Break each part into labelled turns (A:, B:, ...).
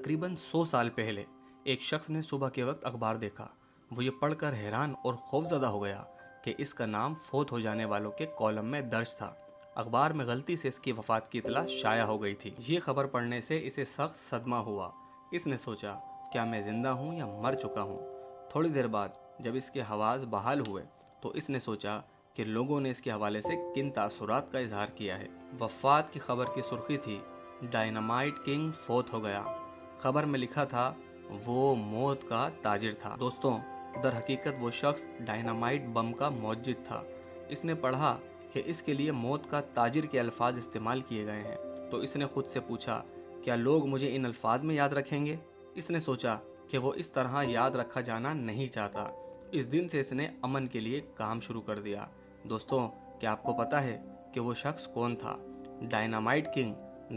A: तकरीबन 100 साल पहले एक शख्स ने सुबह के वक्त अखबार देखा। वो ये पढ़कर हैरान और खौफजदा हो गया कि इसका नाम फौत हो जाने वालों के कॉलम में दर्ज था। अखबार में गलती से इसकी वफ़ात की इतला शाया हो गई थी। ये खबर पढ़ने से इसे सख्त सदमा हुआ। इसने सोचा, क्या मैं ज़िंदा हूँ या मर चुका हूँ। थोड़ी देर बाद जब इसके हवास बहाल हुए तो इसने सोचा कि लोगों ने इसके हवाले से किन तासुरात का इजहार किया है। वफ़ात की खबर की सुर्खी थी, डायनामाइट किंग फौत हो गया। खबर में लिखा था वो मौत का ताजिर था। दोस्तों, दर हकीकत वो शख्स डायनामाइट बम का मौजिद था। इसने पढ़ा कि इसके लिए मौत का ताजिर के अल्फाज इस्तेमाल किए गए हैं, तो इसने खुद से पूछा, क्या लोग मुझे इन अल्फाज में याद रखेंगे। इसने सोचा कि वो इस तरह याद रखा जाना नहीं चाहता। इस दिन से इसने अमन के लिए काम शुरू कर दिया। दोस्तों, क्या आपको पता है कि वो शख्स कौन था? डायनामाइट किंग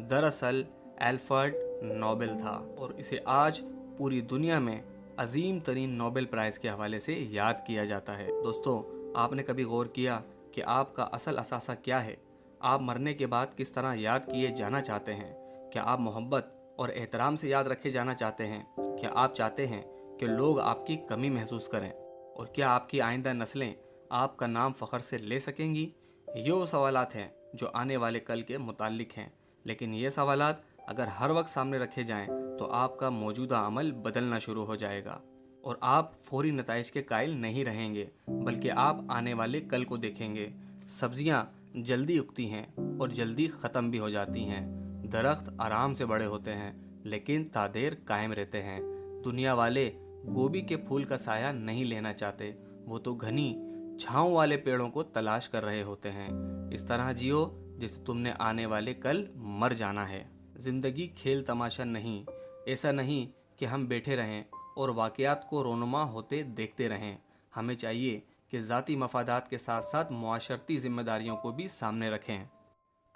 A: दरअसल एल्फ्रेड नोबेल था और इसे आज पूरी दुनिया में अजीम तरीन नोबेल प्राइज़ के हवाले से याद किया जाता है। दोस्तों, आपने कभी गौर किया कि आपका असल असासा क्या है? आप मरने के बाद किस तरह याद किए जाना चाहते हैं? क्या आप मोहब्बत और एहतराम से याद रखे जाना चाहते हैं? क्या आप चाहते हैं कि लोग आपकी कमी महसूस करें? और क्या आपकी आइंदा नस्लें आपका नाम फ़ख्र से ले सकेंगी? ये वो सवालात हैं जो आने वाले कल के मुताल्लिक हैं, लेकिन ये सवालात अगर हर वक्त सामने रखे जाएं तो आपका मौजूदा अमल बदलना शुरू हो जाएगा और आप फौरी नताइज के कायल नहीं रहेंगे, बल्कि आप आने वाले कल को देखेंगे। सब्जियां जल्दी उगती हैं और जल्दी ख़त्म भी हो जाती हैं। दरख्त आराम से बड़े होते हैं लेकिन तादेर कायम रहते हैं। दुनिया वाले गोभी के फूल का साया नहीं लेना चाहते, वो तो घनी छाँव वाले पेड़ों को तलाश कर रहे होते हैं। इस तरह जियो जिससे तुमने आने वाले कल मर जाना है। जिंदगी खेल तमाशा नहीं। ऐसा नहीं कि हम बैठे रहें और वाक़यात को रोनुमा होते देखते रहें। हमें चाहिए कि ज़ाती मफादात के साथ साथ मुआशरती जिम्मेदारियों को भी सामने रखें।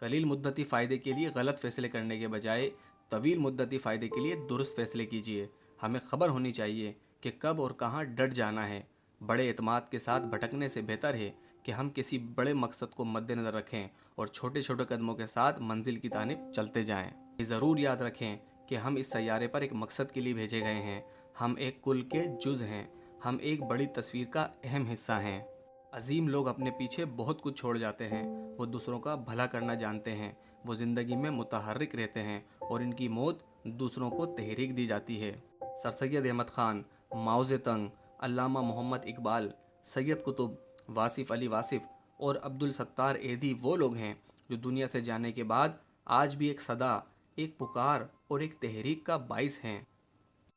A: कलील मुद्दती फ़ायदे के लिए गलत फ़ैसले करने के बजाय तवील मुद्दती फ़ायदे के लिए दुरुस्त फ़ैसले कीजिए। हमें खबर होनी चाहिए कि कब और कहाँ डट जाना है। बड़े एतमाद के साथ भटकने से बेहतर है कि हम किसी बड़े मकसद को मद्देनज़र रखें और छोटे छोटे कदमों के साथ मंजिल की तानिब चलते जाएं। ये ज़रूर याद रखें कि हम इस सैयारे पर एक मकसद के लिए भेजे गए हैं। हम एक कुल के जुज़ हैं। हम एक बड़ी तस्वीर का अहम हिस्सा हैं। अजीम लोग अपने पीछे बहुत कुछ छोड़ जाते हैं। वो दूसरों का भला करना जानते हैं। वो ज़िंदगी में मुतहर्रिक रहते हैं और इनकी मौत दूसरों को तहरीक दी जाती है। सर सैयद अहमद ख़ान, माओ ज़ेतुंग, अल्लामा मोहम्मद इकबाल, सैयद कुतुब, वासिफ़ अली वासिफ़ और अब्दुल सत्तार ऐधी वो लोग हैं जो दुनिया से जाने के बाद आज भी एक सदा, एक पुकार और एक तहरीक का बाइस हैं।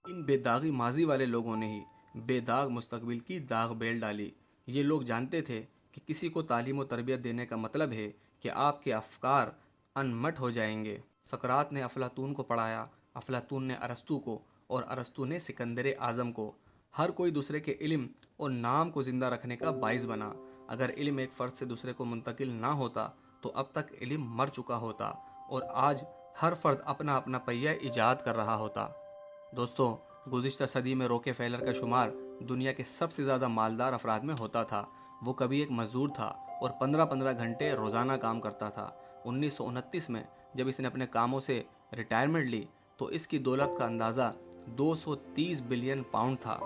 A: इन बेदागी माजी वाले लोगों ने ही बेदाग मुस्तकबिल की दाग बेल डाली। ये लोग जानते थे कि किसी को तालीम और तरबियत देने का मतलब है कि आपके अफकार अनमट हो जाएंगे। सकरात ने अफलातून को पढ़ाया, अफलातून ने अरस्तू को और अरस्तू ने सिकंदर आज़म को। हर कोई दूसरे के इल्म और नाम को ज़िंदा रखने का बाइस बना। अगर इल्म एक फ़र्द से दूसरे को मुंतकिल ना होता तो अब तक इल्म मर चुका होता और आज हर फर्द अपना अपना पहिया ईजाद कर रहा होता। दोस्तों, गुज़िश्ता सदी में रोके फेलर का शुमार दुनिया के सबसे ज़्यादा मालदार अफराद में होता था। वो कभी एक मज़दूर था और 15-15 घंटे रोज़ाना काम करता था। 1929 में जब इसने अपने कामों से रिटायरमेंट ली तो इसकी दौलत का अंदाज़ा 230 बिलियन पाउंड था,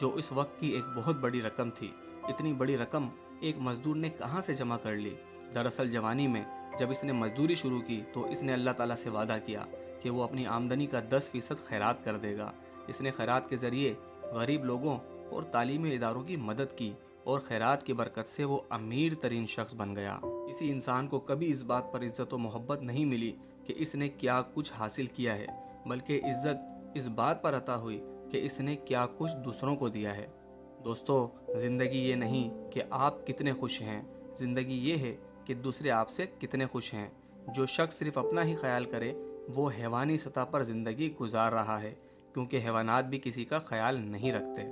A: जो इस वक्त की एक बहुत बड़ी रकम थी। इतनी बड़ी रकम एक मज़दूर ने कहाँ से जमा कर ली? दरअसल जवानी में जब इसने मजदूरी शुरू की तो इसने अल्लाह ताला से वादा किया कि वो अपनी आमदनी का 10% खैरात कर देगा। इसने खैरात के ज़रिए गरीब लोगों और तालीमी इदारों की मदद की और खैरात की बरकत से वो अमीर तरीन शख्स बन गया। किसी इंसान को कभी इस बात पर इज़्ज़त व मोहब्बत नहीं मिली कि इसने क्या कुछ हासिल किया है, बल्कि इज़्ज़त इस बात पर अता हुई कि इसने क्या कुछ दूसरों को दिया है। दोस्तों, ज़िंदगी ये नहीं कि आप कितने खुश हैं, ज़िंदगी ये है कि दूसरे आपसे कितने खुश हैं। जो शख्स सिर्फ अपना ही ख्याल करे वो हैवानी सतह पर ज़िंदगी गुजार रहा है, क्योंकि हैवानात भी किसी का ख्याल नहीं रखते।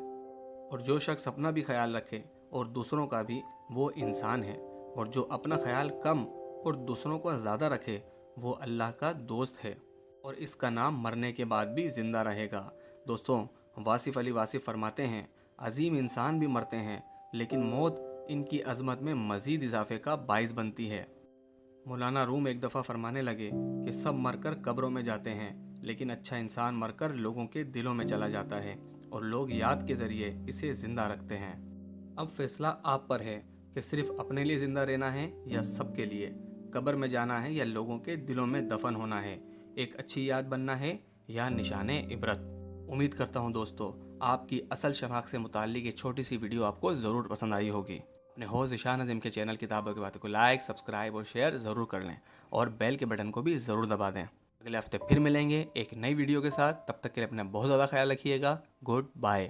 A: और जो शख्स अपना भी ख्याल रखे और दूसरों का भी, वो इंसान है। और जो अपना ख्याल कम और दूसरों का ज़्यादा रखे वो अल्लाह का दोस्त है और इसका नाम मरने के बाद भी ज़िंदा रहेगा। दोस्तों, वासिफ़ अली वासिफ़ फरमाते हैं, अजीम इंसान भी मरते हैं लेकिन मौत इनकी अजमत में मज़ीद इजाफे का बाइस बनती है। मौलाना रूम एक दफ़ा फरमाने लगे कि सब मरकर कब्रों में जाते हैं لیکن اچھا انسان مر کر لوگوں کے دلوں میں چلا جاتا ہے اور لوگ یاد کے ذریعے اسے زندہ رکھتے ہیں۔ اب فیصلہ آپ پر ہے کہ صرف اپنے لیے زندہ رہنا ہے یا سب کے لیے، قبر میں جانا ہے یا لوگوں کے دلوں میں دفن ہونا ہے، ایک اچھی یاد بننا ہے یا نشان عبرت۔ امید کرتا ہوں دوستو آپ کی اصل شناخت سے متعلق یہ چھوٹی سی ویڈیو آپ کو ضرور پسند آئی ہوگی۔ اپنے ہوسٹ ذیشان عظیم کے چینل کتابوں کی باتوں کو لائک، سبسکرائب اور شیئر ضرور کر لیں اور بیل کے بٹن کو بھی ضرور دبا دیں۔ اگلے ہفتے پھر ملیں گے ایک نئی ویڈیو کے ساتھ، تب تک کے لیے اپنا بہت زیادہ خیال رکھیے گا۔ Good bye.